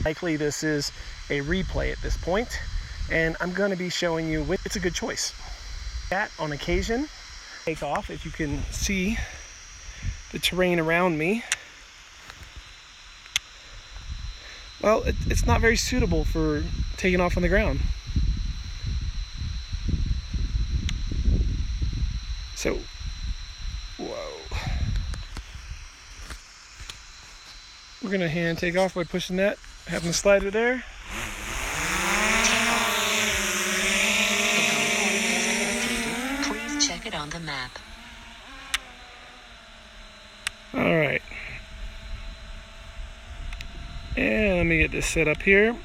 Likely this is a replay at this point, and I'm going to be showing you which it's a good choice. That on occasion, take off. If you can see the terrain around me, well, it's not very suitable for taking off on the ground. So, whoa. We're gonna hand take off by pushing that, having the slider there. Please check it on the map. All right. And let me get this set up here.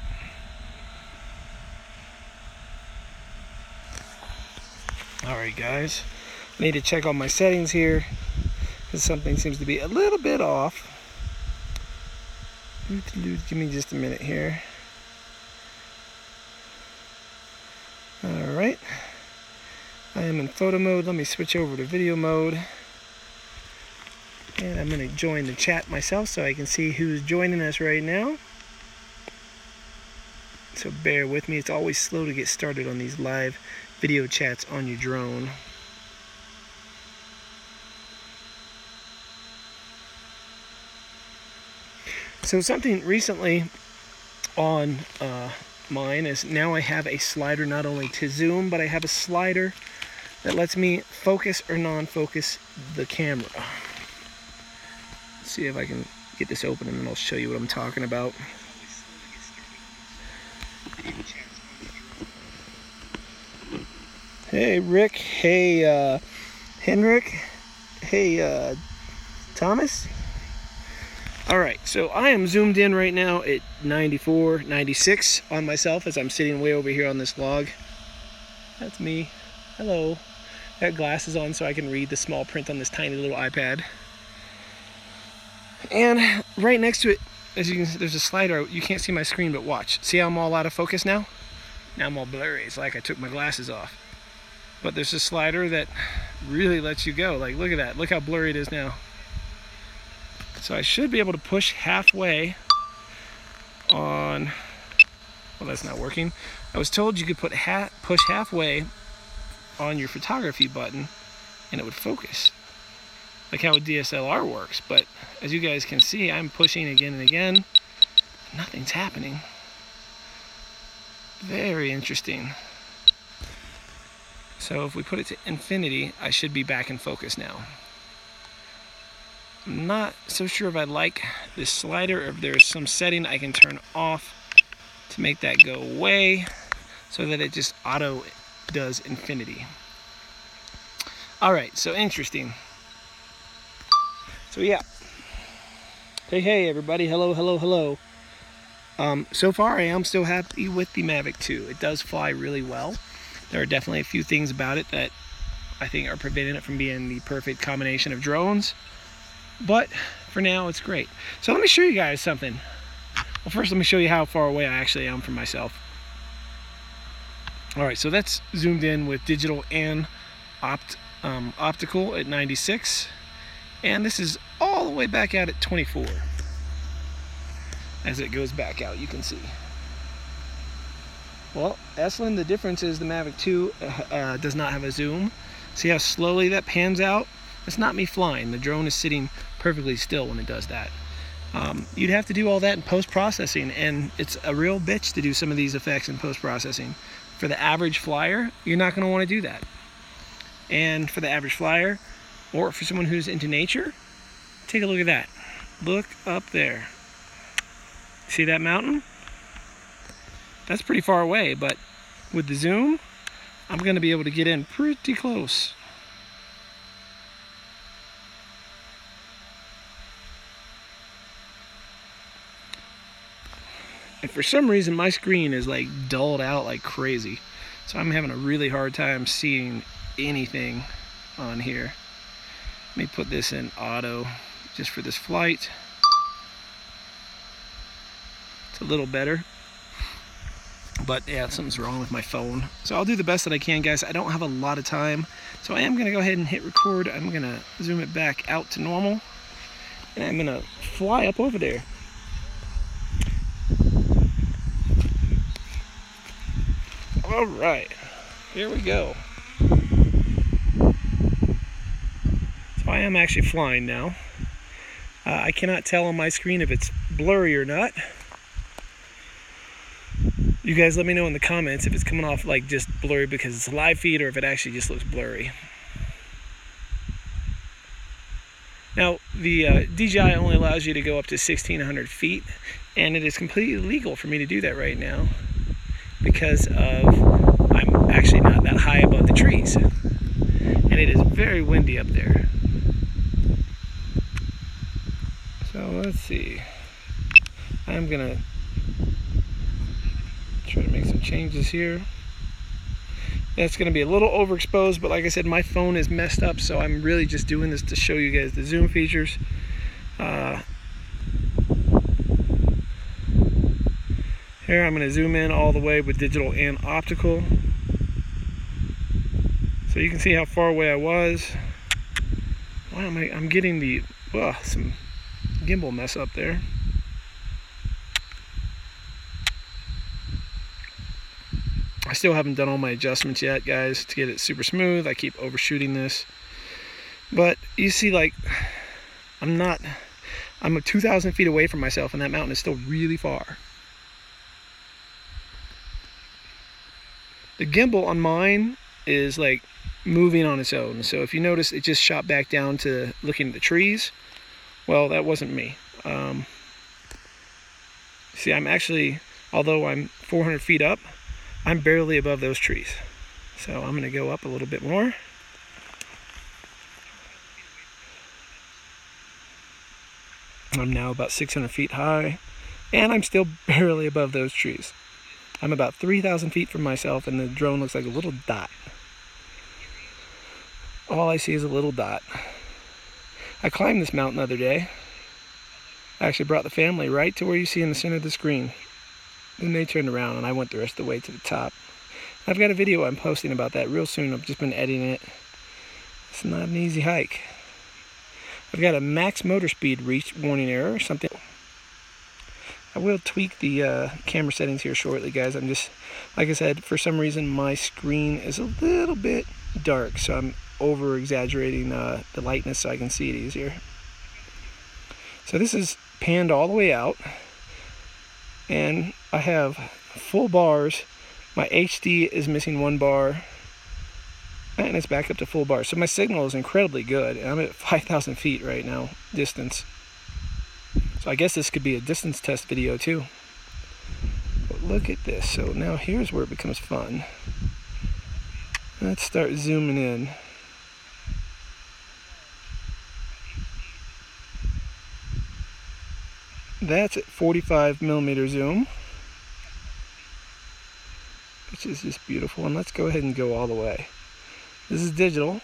All right, guys. I need to check on my settings here because something seems to be a little bit off. Give me just a minute here. All right. I am in photo mode. Let me switch over to video mode. And I'm going to join the chat myself so I can see who's joining us right now. So bear with me. It's always slow to get started on these live video chats on your drone. So something recently on mine is now I have a slider not only to zoom, but I have a slider that lets me focus or non-focus the camera. Let's see if I can get this open and then I'll show you what I'm talking about. Hey Rick, hey Henrik, hey Thomas. Alright, so I am zoomed in right now at 94, 96 on myself as I'm sitting way over here on this log. That's me. Hello. I got glasses on so I can read the small print on this tiny little iPad. And right next to it, as you can see, there's a slider. You can't see my screen, but watch. See how I'm all out of focus now? Now I'm all blurry. It's like I took my glasses off. But there's a slider that really lets you go. Like, look at that. Look how blurry it is now. So I should be able to push halfway on, well, that's not working. I was told you could put push halfway on your photography button and it would focus, like how a DSLR works. But as you guys can see, I'm pushing again and again. Nothing's happening. Very interesting. So if we put it to infinity, I should be back in focus now. I'm not so sure if I like this slider or if there's some setting I can turn off to make that go away so that it just auto does infinity. Alright, so interesting. So yeah. Hey everybody, hello, hello, hello. So far I am still happy with the Mavic 2. It does fly really well. There are definitely a few things about it that I think are preventing it from being the perfect combination of drones. But for now, it's great. So let me show you guys something. Well, first let me show you how far away I actually am from myself. Alright, so that's zoomed in with digital and optical at 96. And this is all the way back out at 24. As it goes back out, you can see. Well, Eslin, the difference is the Mavic 2 does not have a zoom. See how slowly that pans out? It's not me flying. The drone is sitting perfectly still when it does that. You'd have to do all that in post-processing, and it's a real bitch to do some of these effects in post-processing. For the average flyer, you're not going to want to do that. And for the average flyer, or for someone who's into nature, take a look at that. Look up there. See that mountain? That's pretty far away, but with the zoom, I'm going to be able to get in pretty close. And for some reason, my screen is like dulled out like crazy. So I'm having a really hard time seeing anything on here. Let me put this in auto just for this flight. It's a little better. But yeah, something's wrong with my phone. So I'll do the best that I can, guys. I don't have a lot of time. So I am going to go ahead and hit record. I'm going to zoom it back out to normal. And I'm going to fly up over there. All right, here we go. So I am actually flying now. I cannot tell on my screen if it's blurry or not. You guys let me know in the comments if it's coming off like just blurry because it's a live feed or if it actually just looks blurry. Now, the DJI only allows you to go up to 1,600 feet, and it is completely legal for me to do that right now because I'm actually not that high above the trees, and it is very windy up there. So let's see. I'm gonna try to make some changes here. That's going to be a little overexposed, but like I said, my phone is messed up, so I'm really just doing this to show you guys the zoom features. Here I'm going to zoom in all the way with digital and optical, so you can see how far away I was. Wow, I'm getting the some gimbal mess up there. I still haven't done all my adjustments yet, guys, to get it super smooth. I keep overshooting this. But you see, like, I'm 2,000 feet away from myself, and that mountain is still really far. The gimbal on mine is, like, moving on its own. So if you notice, it just shot back down to looking at the trees. Well, that wasn't me. See, I'm actually, although I'm 400 feet up, I'm barely above those trees. So I'm going to go up a little bit more. I'm now about 600 feet high, and I'm still barely above those trees. I'm about 3,000 feet from myself, and the drone looks like a little dot. All I see is a little dot. I climbed this mountain the other day. I actually brought the family right to where you see in the center of the screen. Then they turned around and I went the rest of the way to the top. I've got a video I'm posting about that real soon. I've just been editing it. It's not an easy hike. I've got a max motor speed reach warning error or something. I will tweak the camera settings here shortly, guys. I'm just, like I said, for some reason my screen is a little bit dark, so I'm over exaggerating the lightness so I can see it easier. So this is panned all the way out, and I have full bars. My HD is missing one bar, and it's back up to full bar. So my signal is incredibly good, and I'm at 5,000 feet right now, distance. So I guess this could be a distance test video too. But look at this. So now here's where it becomes fun. Let's start zooming in. That's at 45mm zoom, which is just beautiful. And let's go ahead and go all the way. This is digital.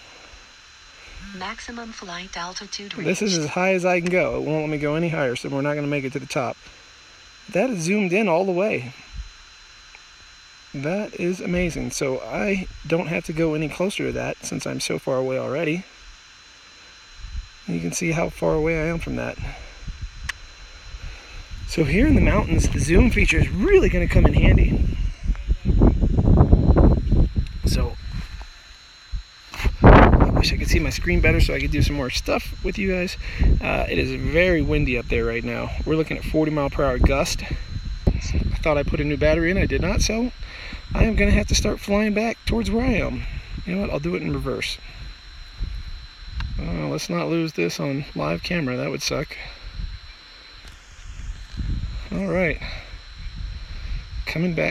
Maximum flight altitude reached. This is as high as I can go. It won't let me go any higher, so we're not going to make it to the top. That is zoomed in all the way. That is amazing. So I don't have to go any closer to that since I'm so far away already. And you can see how far away I am from that. So here in the mountains, the zoom feature is really going to come in handy. So I wish I could see my screen better so I could do some more stuff with you guys. It is very windy up there right now. We're looking at 40-mile-per-hour gust. I thought I put a new battery in. I did not, so I am going to have to start flying back towards where I am. You know what? I'll do it in reverse. Let's not lose this on live camera. That would suck. All right, coming back